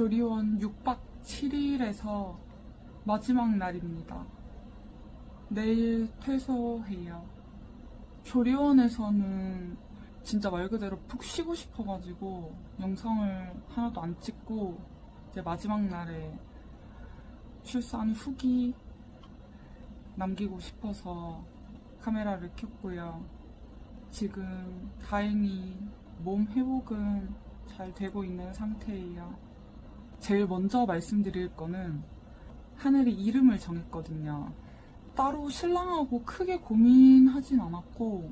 조리원 6박 7일에서 마지막 날입니다. 내일 퇴소해요. 조리원에서는 진짜 말 그대로 푹 쉬고 싶어가지고 영상을 하나도 안 찍고 이제 마지막 날에 출산 후기 남기고 싶어서 카메라를 켰고요. 지금 다행히 몸 회복은 잘 되고 있는 상태예요. 제일 먼저 말씀드릴 거는 하늘이 이름을 정했거든요. 따로 신랑하고 크게 고민하진 않았고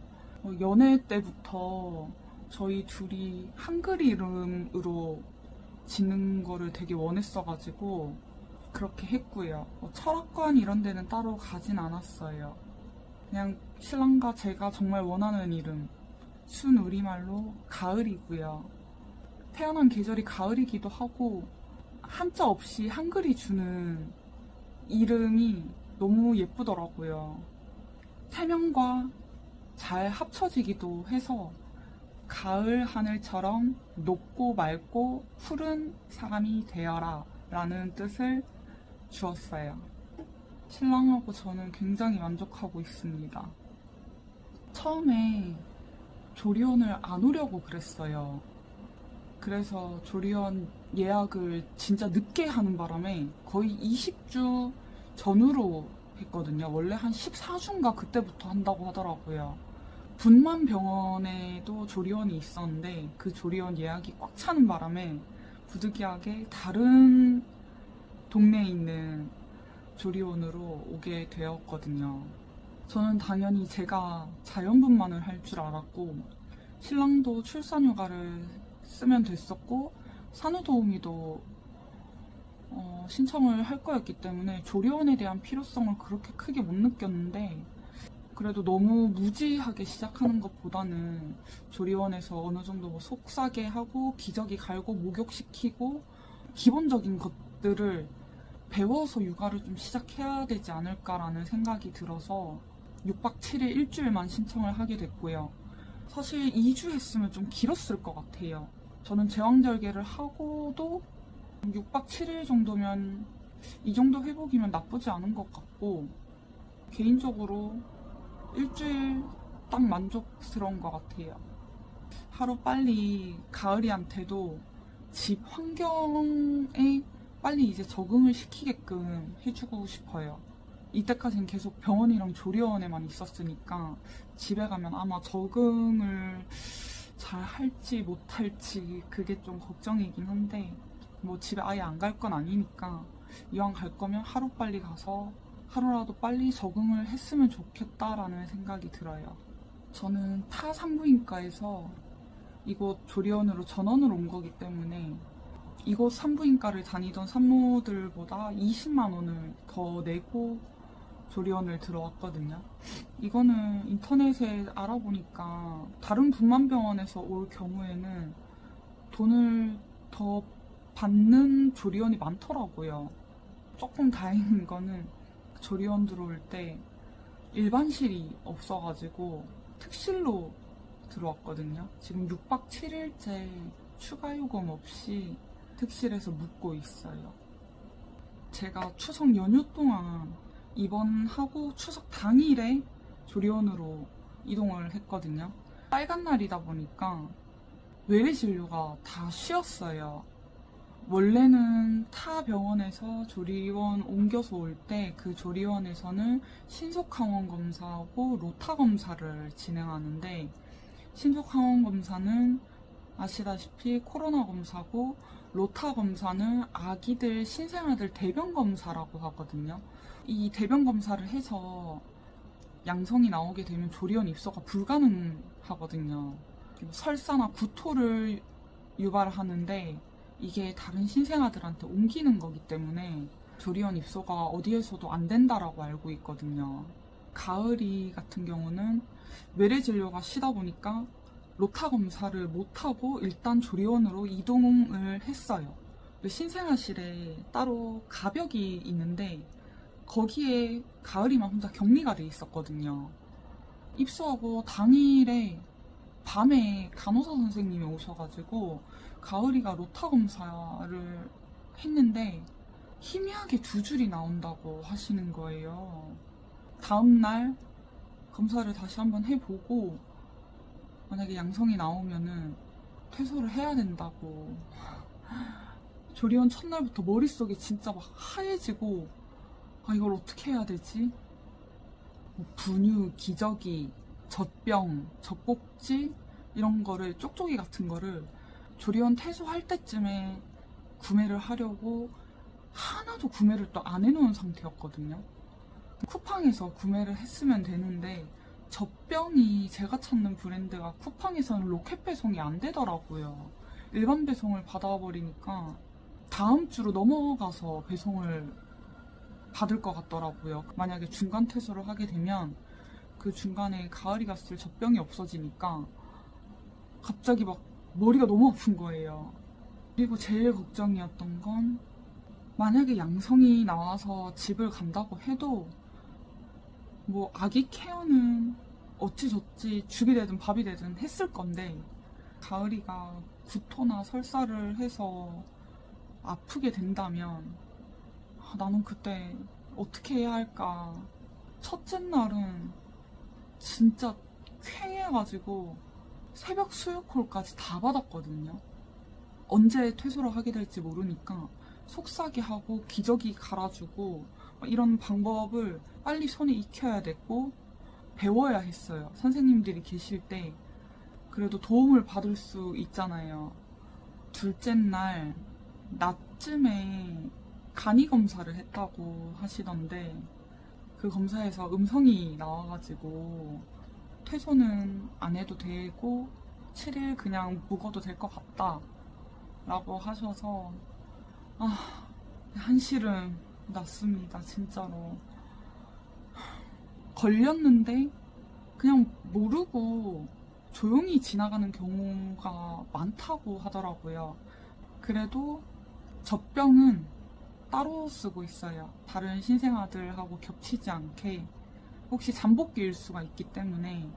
연애 때부터 저희 둘이 한글 이름으로 짓는 거를 되게 원했어가지고 그렇게 했고요. 철학관 이런 데는 따로 가진 않았어요. 그냥 신랑과 제가 정말 원하는 이름, 순 우리말로 가을이고요. 태어난 계절이 가을이기도 하고 한자 없이 한글이 주는 이름이 너무 예쁘더라고요. 태명과 잘 합쳐지기도 해서 가을 하늘처럼 높고 맑고 푸른 사람이 되어라 라는 뜻을 주었어요. 신랑하고 저는 굉장히 만족하고 있습니다. 처음에 조리원을 안 오려고 그랬어요. 그래서 조리원 예약을 진짜 늦게 하는 바람에 거의 20주 전후로 했거든요. 원래 한 14주인가 그때부터 한다고 하더라고요. 분만병원에도 조리원이 있었는데 그 조리원 예약이 꽉 차는 바람에 부득이하게 다른 동네에 있는 조리원으로 오게 되었거든요. 저는 당연히 제가 자연분만을 할 줄 알았고 신랑도 출산휴가를 쓰면 됐었고 산후도우미도 신청을 할 거였기 때문에 조리원에 대한 필요성을 그렇게 크게 못 느꼈는데 그래도 너무 무지하게 시작하는 것보다는 조리원에서 어느 정도 뭐 속싸게 하고 기저귀 갈고 목욕시키고 기본적인 것들을 배워서 육아를 좀 시작해야 되지 않을까라는 생각이 들어서 6박 7일 일주일만 신청을 하게 됐고요. 사실 2주 했으면 좀 길었을 것 같아요. 저는 제왕절개를 하고도 6박 7일 정도면 이 정도 회복이면 나쁘지 않은 것 같고 개인적으로 일주일 딱 만족스러운 것 같아요. 하루 빨리 가을이한테도 집 환경에 빨리 이제 적응을 시키게끔 해주고 싶어요. 이때까지는 계속 병원이랑 조리원에만 있었으니까 집에 가면 아마 적응을 잘 할지 못할지 그게 좀 걱정이긴 한데 뭐 집에 아예 안 갈 건 아니니까 이왕 갈 거면 하루빨리 가서 하루라도 빨리 적응을 했으면 좋겠다라는 생각이 들어요. 저는 타 산부인과에서 이곳 조리원으로 전원을 온 거기 때문에 이곳 산부인과를 다니던 산모들보다 20만 원을 더 내고 조리원을 들어왔거든요. 이거는 인터넷에 알아보니까 다른 분만병원에서 올 경우에는 돈을 더 받는 조리원이 많더라고요. 조금 다행인 거는 조리원 들어올 때 일반실이 없어가지고 특실로 들어왔거든요. 지금 6박 7일째 추가 요금 없이 특실에서 묵고 있어요. 제가 추석 연휴 동안 입원하고 추석 당일에 조리원으로 이동을 했거든요. 빨간 날이다 보니까 외래 진료가 다 쉬었어요. 원래는 타 병원에서 조리원 옮겨서 올 때 그 조리원에서는 신속항원 검사하고 로타 검사를 진행하는데 신속항원 검사는 아시다시피 코로나 검사고 로타 검사는 아기들 신생아들 대변 검사라고 하거든요. 이 대변 검사를 해서 양성이 나오게 되면 조리원 입소가 불가능하거든요. 설사나 구토를 유발하는데 이게 다른 신생아들한테 옮기는 거기 때문에 조리원 입소가 어디에서도 안 된다라고 알고 있거든요. 가을이 같은 경우는 외래 진료가 쉬다 보니까 로타 검사를 못하고 일단 조리원으로 이동을 했어요. 신생아실에 따로 가벽이 있는데 거기에 가을이만 혼자 격리가 돼 있었거든요. 입소하고 당일에 밤에 간호사 선생님이 오셔가지고 가을이가 로타 검사를 했는데 희미하게 2줄이 나온다고 하시는 거예요. 다음날 검사를 다시 한번 해보고 만약에 양성이 나오면은 퇴소를 해야 된다고. 조리원 첫날부터 머릿속에 진짜 막 하얘지고, 아, 이걸 어떻게 해야 되지? 뭐 분유, 기저귀, 젖병, 젖꼭지 이런 거를, 쪽쪽이 같은 거를 조리원 퇴소할 때쯤에 구매를 하려고 하나도 구매를 또 안 해놓은 상태였거든요. 쿠팡에서 구매를 했으면 되는데 젖병이 제가 찾는 브랜드가 쿠팡에서는 로켓 배송이 안 되더라고요. 일반 배송을 받아버리니까 다음 주로 넘어가서 배송을 받을 것 같더라고요. 만약에 중간 퇴소를 하게 되면 그 중간에 가을이가 쓸 젖병이 없어지니까 갑자기 막 머리가 너무 아픈 거예요. 그리고 제일 걱정이었던 건 만약에 양성이 나와서 집을 간다고 해도 뭐 아기 케어는 어찌저찌 죽이 되든 밥이 되든 했을 건데 가을이가 구토나 설사를 해서 아프게 된다면 나는 그때 어떻게 해야 할까. 첫째 날은 진짜 쾌해가지고 새벽 수유콜까지 다 받았거든요. 언제 퇴소를 하게 될지 모르니까 속삭이 하고 기저귀 갈아주고 이런 방법을 빨리 손에 익혀야 됐고 배워야 했어요. 선생님들이 계실 때 그래도 도움을 받을 수 있잖아요. 둘째 날 낮쯤에 간이 검사를 했다고 하시던데 그 검사에서 음성이 나와가지고 퇴소는 안 해도 되고 7일 그냥 묵어도 될 것 같다 라고 하셔서 한시름 났습니다. 진짜로. 걸렸는데 그냥 모르고 조용히 지나가는 경우가 많다고 하더라고요. 그래도 젖병은 따로 쓰고 있어요. 다른 신생아들하고 겹치지 않게. 혹시 잠복기일 수가 있기 때문에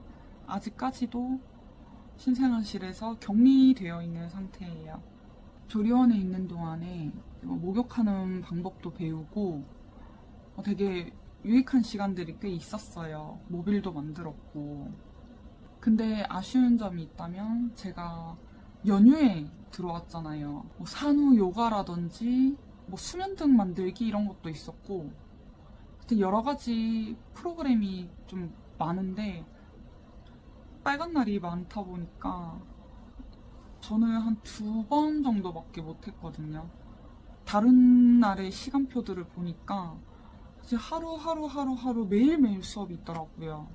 아직까지도 신생아실에서 격리되어 있는 상태예요. 조리원에 있는 동안에 목욕하는 방법도 배우고 되게 유익한 시간들이 꽤 있었어요. 모빌도 만들었고. 근데 아쉬운 점이 있다면 제가 연휴에 들어왔잖아요. 뭐 산후 요가라든지 뭐 수면등 만들기 이런 것도 있었고 하여튼 여러 가지 프로그램이 좀 많은데 빨간 날이 많다 보니까 저는 한 2번 정도밖에 못했거든요. 다른 날의 시간표들을 보니까 이제 하루 매일매일 수업이 있더라고요.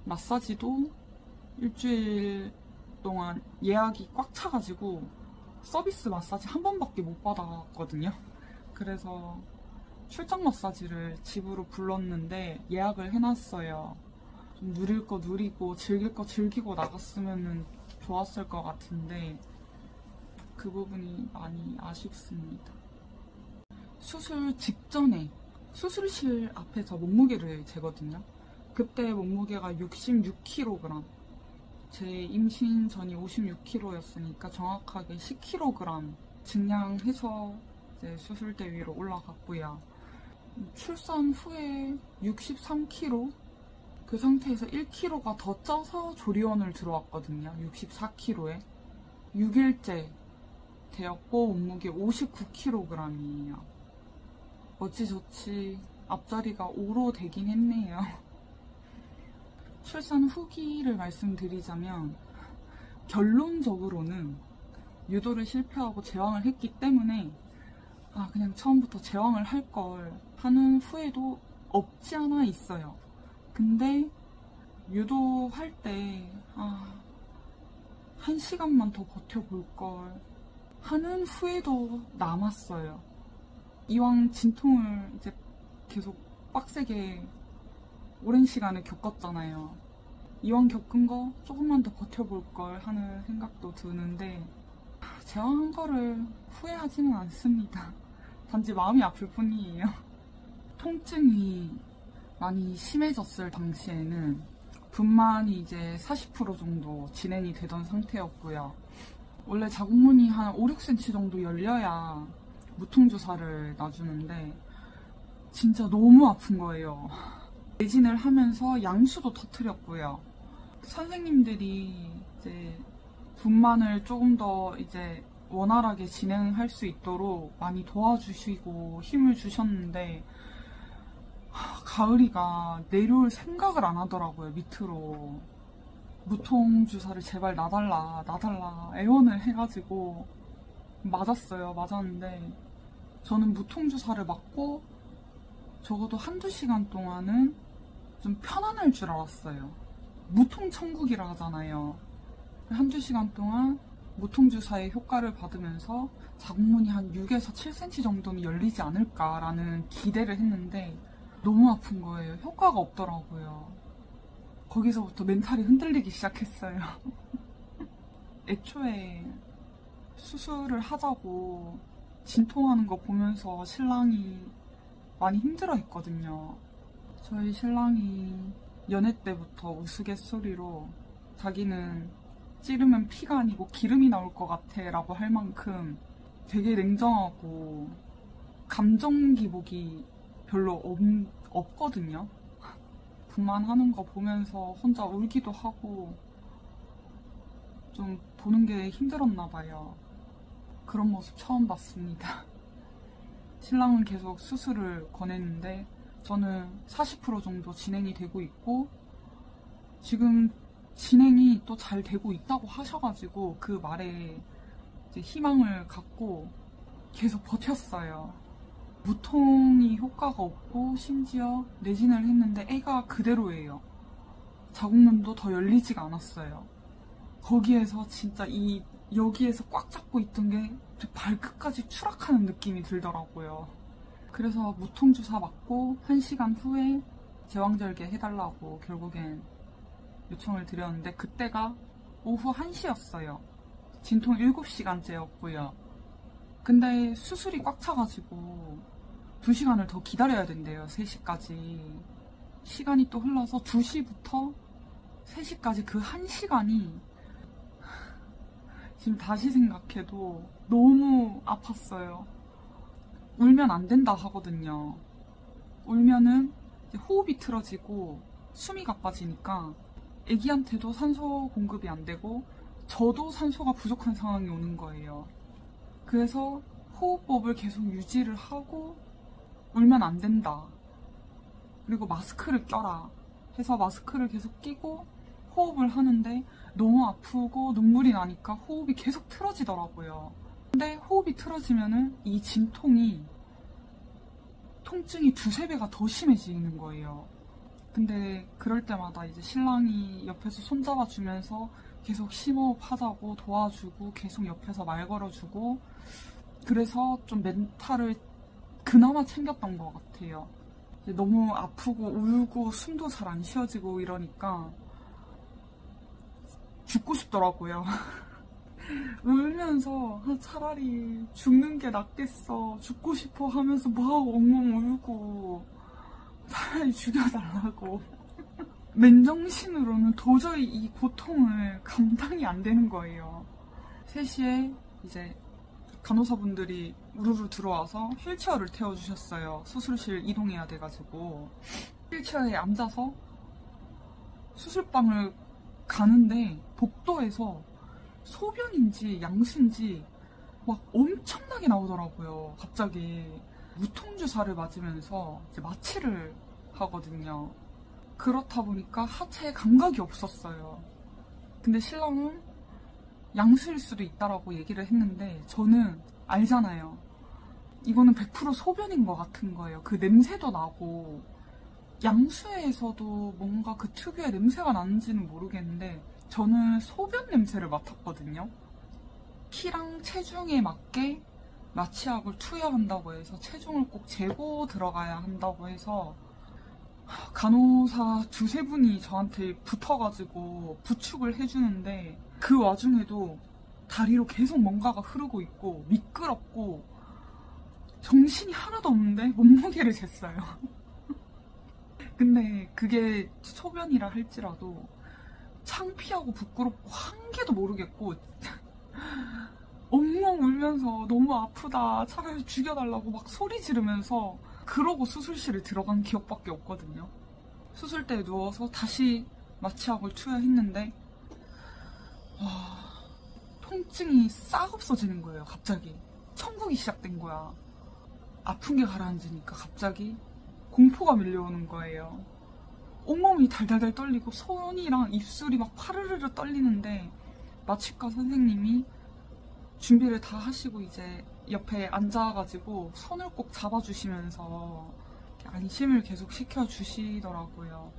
마사지도 일주일 동안 예약이 꽉 차가지고 서비스 마사지 한 번밖에 못 받았거든요. 그래서 출장 마사지를 집으로 불렀는데 예약을 해놨어요. 좀 누릴 거 누리고 즐길 거 즐기고 나갔으면 좋았을 것 같은데 그 부분이 많이 아쉽습니다. 수술 직전에 수술실 앞에서 몸무게를 재거든요. 그때 몸무게가 66kg. 제 임신 전이 56kg였으니까 정확하게 10kg 증량해서 이제 수술대 위로 올라갔고요. 출산 후에 63kg? 그 상태에서 1kg가 더 쪄서 조리원을 들어왔거든요. 64kg에. 6일째 되었고 몸무게 59kg이에요. 어찌저찌 앞자리가 5로 되긴 했네요. 출산 후기를 말씀드리자면 결론적으로는 유도를 실패하고 제왕을 했기 때문에 그냥 처음부터 제왕을 할 걸 하는 후회도 없지 않아 있어요. 근데 유도할 때 1시간만 더 버텨볼 걸 하는 후회도 남았어요. 이왕 진통을 이제 계속 빡세게 오랜 시간을 겪었잖아요. 이왕 겪은 거 조금만 더 버텨볼 걸 하는 생각도 드는데 제왕한 거를 후회하지는 않습니다. 단지 마음이 아플 뿐이에요. 통증이 많이 심해졌을 당시에는 분만이 이제 40% 정도 진행이 되던 상태였고요. 원래 자궁문이 한 5, 6cm 정도 열려야 무통주사를 놔주는데 진짜 너무 아픈 거예요. 매진을 하면서 양수도 터뜨렸고요. 선생님들이 이제 분만을 조금 더 이제 원활하게 진행할 수 있도록 많이 도와주시고 힘을 주셨는데 가을이가 내려올 생각을 안 하더라고요. 밑으로 무통주사를 제발 놔달라 애원을 해가지고 맞았어요. 맞았는데 저는 무통주사를 맞고 적어도 한두 시간 동안은 좀 편안할 줄 알았어요. 무통천국이라 하잖아요. 한두 시간 동안 무통주사의 효과를 받으면서 자궁문이 한 6에서 7cm 정도는 열리지 않을까라는 기대를 했는데 너무 아픈 거예요. 효과가 없더라고요. 거기서부터 멘탈이 흔들리기 시작했어요. 애초에 수술을 하자고 진통하는 거 보면서 신랑이 많이 힘들어 했거든요. 저희 신랑이 연애 때부터 우스갯소리로 자기는 찌르면 피가 아니고 기름이 나올 것 같아 라고 할 만큼 되게 냉정하고 감정 기복이 별로 없거든요. 분만하는 거 보면서 혼자 울기도 하고 좀 보는 게 힘들었나 봐요. 그런 모습 처음 봤습니다. 신랑은 계속 수술을 권했는데 저는 40% 정도 진행이 되고 있고 지금 진행이 또 잘 되고 있다고 하셔가지고 그 말에 이제 희망을 갖고 계속 버텼어요. 무통이 효과가 없고 심지어 내진을 했는데 애가 그대로예요. 자궁문도 더 열리지가 않았어요. 거기에서 진짜 여기에서 꽉 잡고 있던 게 발끝까지 추락하는 느낌이 들더라고요. 그래서 무통주사 맞고 1시간 후에 제왕절개 해달라고 결국엔 요청을 드렸는데 그때가 오후 1시였어요. 진통 7시간째였고요. 근데 수술이 꽉 차가지고 2시간을 더 기다려야 된대요. 3시까지. 시간이 또 흘러서 2시부터 3시까지 그 1시간이 지금 다시 생각해도 너무 아팠어요. 울면 안 된다 하거든요. 울면은 호흡이 틀어지고 숨이 가빠지니까 애기한테도 산소 공급이 안 되고 저도 산소가 부족한 상황이 오는 거예요. 그래서 호흡법을 계속 유지를 하고 울면 안 된다. 그리고 마스크를 껴라 해서 마스크를 계속 끼고 호흡을 하는데 너무 아프고 눈물이 나니까 호흡이 계속 틀어지더라고요. 근데 호흡이 틀어지면은 이 진통이 통증이 2~3배가 더 심해지는 거예요. 근데 그럴 때마다 이제 신랑이 옆에서 손잡아 주면서 계속 심호흡하자고 도와주고 계속 옆에서 말 걸어주고 그래서 좀 멘탈을 그나마 챙겼던 것 같아요. 너무 아프고 울고 숨도 잘 안 쉬어지고 이러니까 죽고 싶더라고요. 울면서 차라리 죽는 게 낫겠어, 죽고 싶어 하면서 막 엉엉 울고 차라리 죽여달라고. 맨정신으로는 도저히 이 고통을 감당이 안 되는 거예요. 3시에 이제 간호사분들이 우르르 들어와서 휠체어를 태워주셨어요. 수술실 이동해야 돼가지고 휠체어에 앉아서 수술방을 가는데 복도에서 소변인지 양수인지 막 엄청나게 나오더라고요. 갑자기 무통주사를 맞으면서 이제 마취를 하거든요. 그렇다 보니까 하체에 감각이 없었어요. 근데 신랑은 양수일 수도 있다라고 얘기를 했는데 저는 알잖아요. 이거는 100% 소변인 것 같은 거예요. 그 냄새도 나고 양수에서도 뭔가 그 특유의 냄새가 나는지는 모르겠는데 저는 소변 냄새를 맡았거든요. 키랑 체중에 맞게 마취약을 투여한다고 해서 체중을 꼭 재고 들어가야 한다고 해서 간호사 2~3분이 저한테 붙어가지고 부축을 해주는데 그 와중에도 다리로 계속 뭔가가 흐르고 있고 미끄럽고 정신이 하나도 없는데 몸무게를 쟀어요. 근데 그게 소변이라 할지라도 창피하고 부끄럽고 한 개도 모르겠고 엉엉 엉엉 울면서 너무 아프다, 차라리 죽여달라고 막 소리 지르면서 그러고 수술실에 들어간 기억밖에 없거든요. 수술대에 누워서 다시 마취약을 투여했는데 통증이 싹 없어지는 거예요. 갑자기 천국이 시작된 거야. 아픈 게 가라앉으니까 갑자기 공포가 밀려오는 거예요. 온몸이 달달달 떨리고 손이랑 입술이 막 파르르르 떨리는데 마취과 선생님이 준비를 다 하시고 이제 옆에 앉아가지고 손을 꼭 잡아주시면서 안심을 계속 시켜주시더라고요.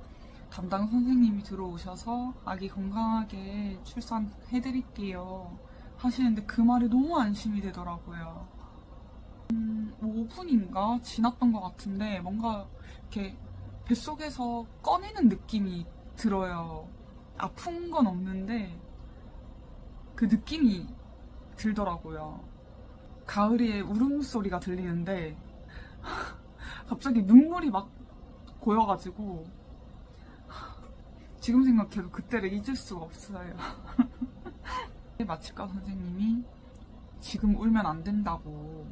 담당 선생님이 들어오셔서 아기 건강하게 출산해드릴게요 하시는데 그 말이 너무 안심이 되더라고요. 5분인가 지났던 것 같은데 뭔가 이렇게 뱃속에서 꺼내는 느낌이 들어요. 아픈 건 없는데 그 느낌이 들더라고요. 가을이의 울음소리가 들리는데 갑자기 눈물이 막 고여가지고 지금 생각해도 그때를 잊을 수가 없어요. 마취과 선생님이 지금 울면 안 된다고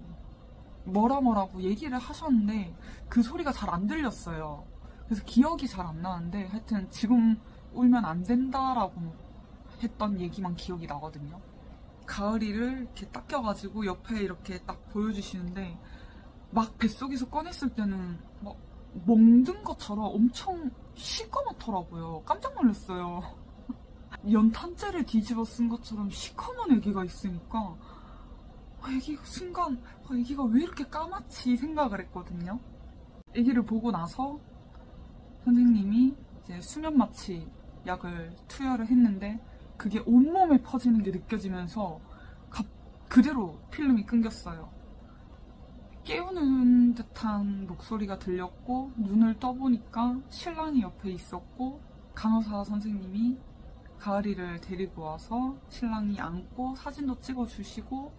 뭐라고 얘기를 하셨는데 그 소리가 잘 안 들렸어요. 그래서 기억이 잘 안 나는데 하여튼 지금 울면 안 된다라고 했던 얘기만 기억이 나거든요. 가을이를 이렇게 딱 껴가지고 옆에 이렇게 딱 보여주시는데 막 뱃속에서 꺼냈을 때는 막 멍든 것처럼 엄청 시꺼멓더라고요. 깜짝 놀랐어요. 연탄재를 뒤집어 쓴 것처럼 시커먼 애기가 있으니까 애기가 순간 애기가 왜 이렇게 까맣지 생각을 했거든요. 애기를 보고 나서 선생님이 이제 수면 마취 약을 투여를 했는데 그게 온몸에 퍼지는 게 느껴지면서 그대로 필름이 끊겼어요. 깨우는 듯한 목소리가 들렸고 눈을 떠보니까 신랑이 옆에 있었고 간호사 선생님이 가을이를 데리고 와서 신랑이 안고 사진도 찍어주시고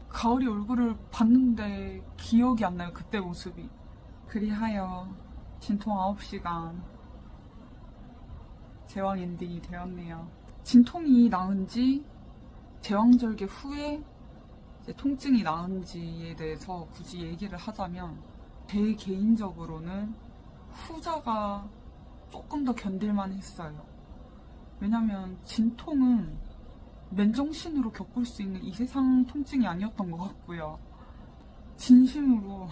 가을이 얼굴을 봤는데 기억이 안 나요. 그때 모습이. 그리하여 진통 9시간 제왕 엔딩이 되었네요. 진통이 나은지 제왕절개 후에 이제 통증이 나은지에 대해서 굳이 얘기를 하자면 제 개인적으로는 후자가 조금 더 견딜만 했어요. 왜냐면 진통은 맨정신으로 겪을 수 있는 이 세상 통증이 아니었던 것 같고요. 진심으로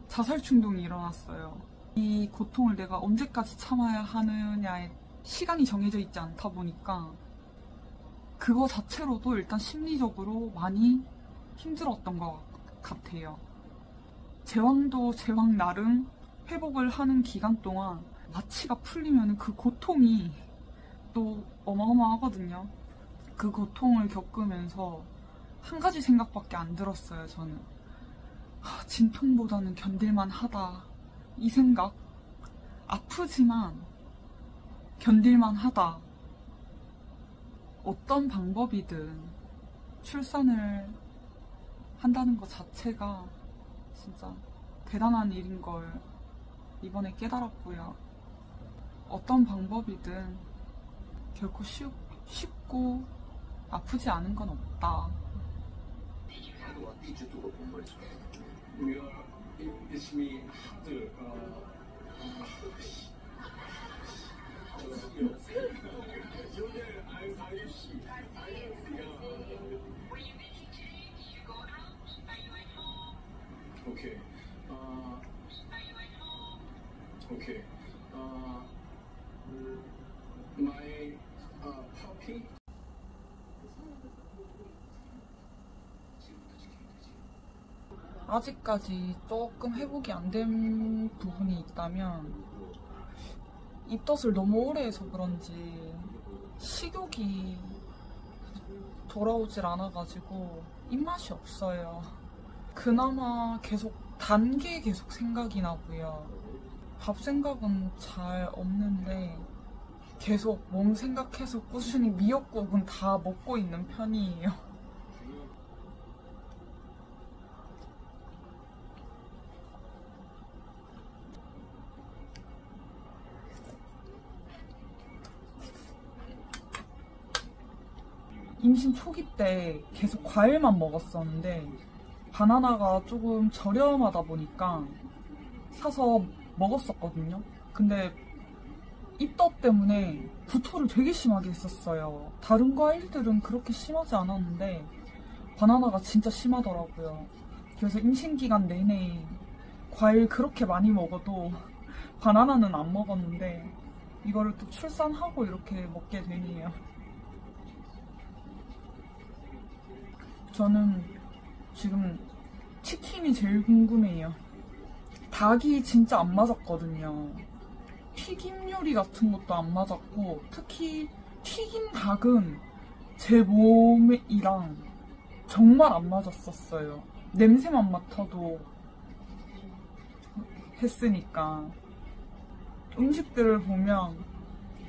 자살 충동이 일어났어요. 이 고통을 내가 언제까지 참아야 하느냐에 시간이 정해져 있지 않다 보니까 그거 자체로도 일단 심리적으로 많이 힘들었던 것 같아요. 제왕도 제왕 나름 회복을 하는 기간 동안 마취가 풀리면 그 고통이 또 어마어마하거든요. 그 고통을 겪으면서 한 가지 생각밖에 안 들었어요. 저는 진통보다는 견딜만 하다 이 생각. 아프지만 견딜만 하다. 어떤 방법이든 출산을 한다는 것 자체가 진짜 대단한 일인 걸 이번에 깨달았고요. 어떤 방법이든 결코 쉽고 아프지 않은 건 없다. Okay. Okay. My puppy. 아직까지 조금 회복이 안 된 부분이 있다면 입덧을 너무 오래 해서 그런지 식욕이 돌아오질 않아가지고 입맛이 없어요. 그나마 단 게 계속 생각이 나고요. 밥 생각은 잘 없는데 계속 몸 생각해서 꾸준히 미역국은 다 먹고 있는 편이에요. 임신 초기 때 계속 과일만 먹었었는데 바나나가 조금 저렴하다 보니까 사서 먹었었거든요. 근데 입덧 때문에 구토를 되게 심하게 했었어요. 다른 과일들은 그렇게 심하지 않았는데 바나나가 진짜 심하더라고요. 그래서 임신 기간 내내 과일 그렇게 많이 먹어도 바나나는 안 먹었는데 이거를 또 출산하고 이렇게 먹게 되네요. 저는 지금 치킨이 제일 궁금해요. 닭이 진짜 안 맞았거든요. 튀김 요리 같은 것도 안 맞았고 특히 튀긴 닭은 제 몸이랑 정말 안 맞았었어요. 냄새만 맡아도 했으니까. 음식들을 보면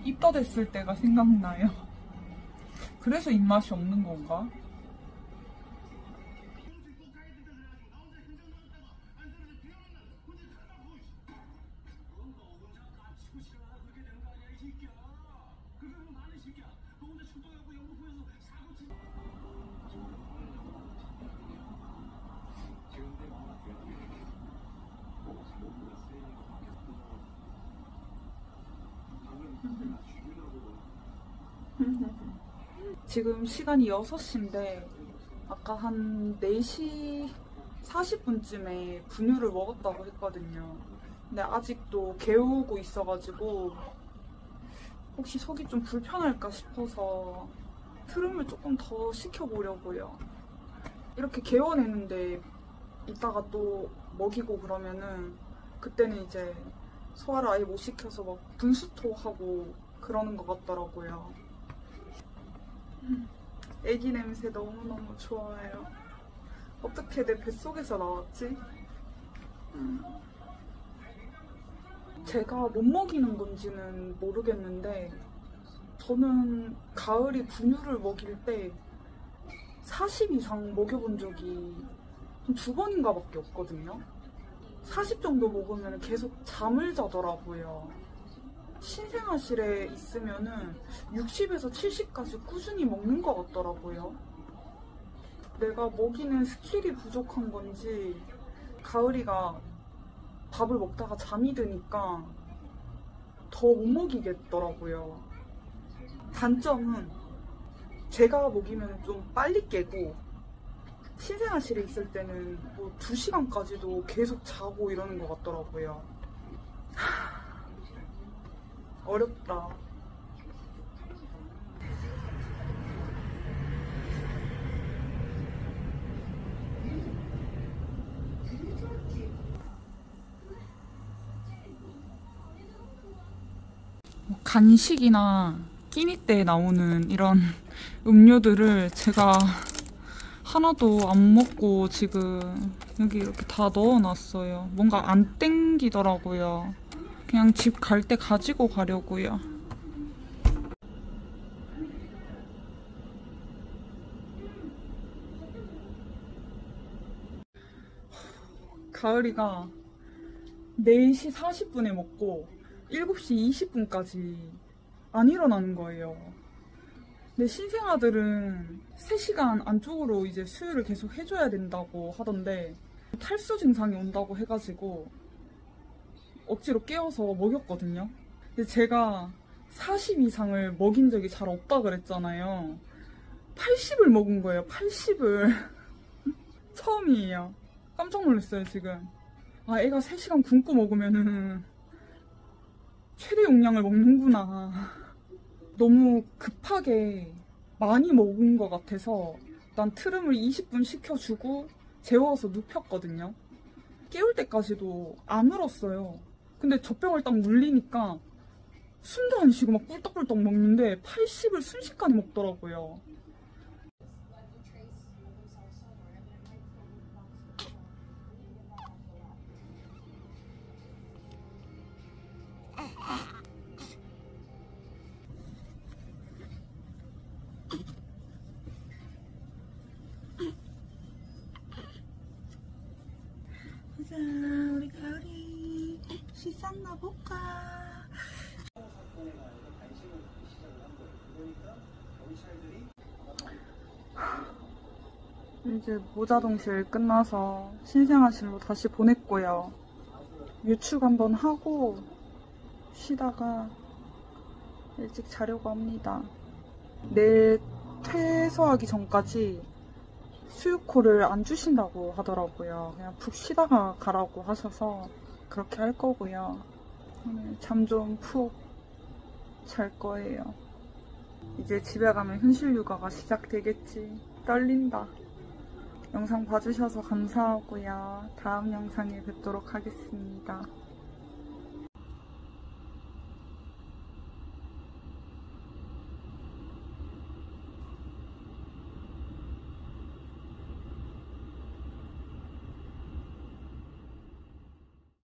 입덧했을 때가 생각나요. 그래서 입맛이 없는 건가? 지금 시간이 6시인데 아까 한 4시 40분쯤에 분유를 먹었다고 했거든요. 근데 아직도 개우고 있어가지고 혹시 속이 좀 불편할까 싶어서 트름을 조금 더 시켜보려고요. 이렇게 개워내는데 이따가 또 먹이고 그러면은 그때는 이제 소화를 아예 못 시켜서 막 분수토하고 그러는 것 같더라고요. 애기 냄새 너무너무 좋아요. 어떻게 내 뱃속에서 나왔지? 제가 못 먹이는 건지는 모르겠는데 저는 가을이 분유를 먹일 때 40 이상 먹여본 적이 한 2번인가 밖에 없거든요. 40 정도 먹으면 계속 잠을 자더라고요. 신생아실에 있으면은 60에서 70까지 꾸준히 먹는 것 같더라고요. 내가 먹이는 스킬이 부족한 건지 가을이가 밥을 먹다가 잠이 드니까 더 못 먹이겠더라고요. 단점은 제가 먹이면 좀 빨리 깨고 신생아실에 있을 때는 뭐 2시간까지도 계속 자고 이러는 것 같더라고요. 어렵다. 간식이나 끼니 때 나오는 이런 음료들을 제가 하나도 안 먹고 지금 여기 이렇게 다 넣어놨어요. 뭔가 안 땡기더라고요. 그냥 집 갈 때 가지고 가려고요. 가을이가 4시 40분에 먹고 7시 20분까지 안 일어나는 거예요. 근데 신생아들은 3시간 안쪽으로 이제 수유를 계속 해줘야 된다고 하던데 탈수 증상이 온다고 해가지고 억지로 깨워서 먹였거든요. 근데 제가 40 이상을 먹인 적이 잘 없다 그랬잖아요. 80을 먹은 거예요. 80을. 처음이에요. 깜짝 놀랐어요 지금. 아, 애가 3시간 굶고 먹으면은 최대 용량을 먹는구나. 너무 급하게 많이 먹은 것 같아서 일단 트름을 20분 시켜주고 재워서 눕혔거든요. 깨울 때까지도 안 울었어요. 근데 젖병을 딱 물리니까 숨도 안 쉬고 막 꿀떡꿀떡 먹는데 80을 순식간에 먹더라고요. 자, 우리 가을이 씻었나 볼까? 이제 모자동실 끝나서 신생아실로 다시 보냈고요. 유축 한번 하고 쉬다가 일찍 자려고 합니다. 내일 퇴소하기 전까지 수유코를 안 주신다고 하더라고요. 그냥 푹 쉬다가 가라고 하셔서 그렇게 할 거고요. 오늘 잠 좀 푹 잘 거예요. 이제 집에 가면 현실 육아가 시작되겠지. 떨린다. 영상 봐주셔서 감사하고요. 다음 영상에 뵙도록 하겠습니다.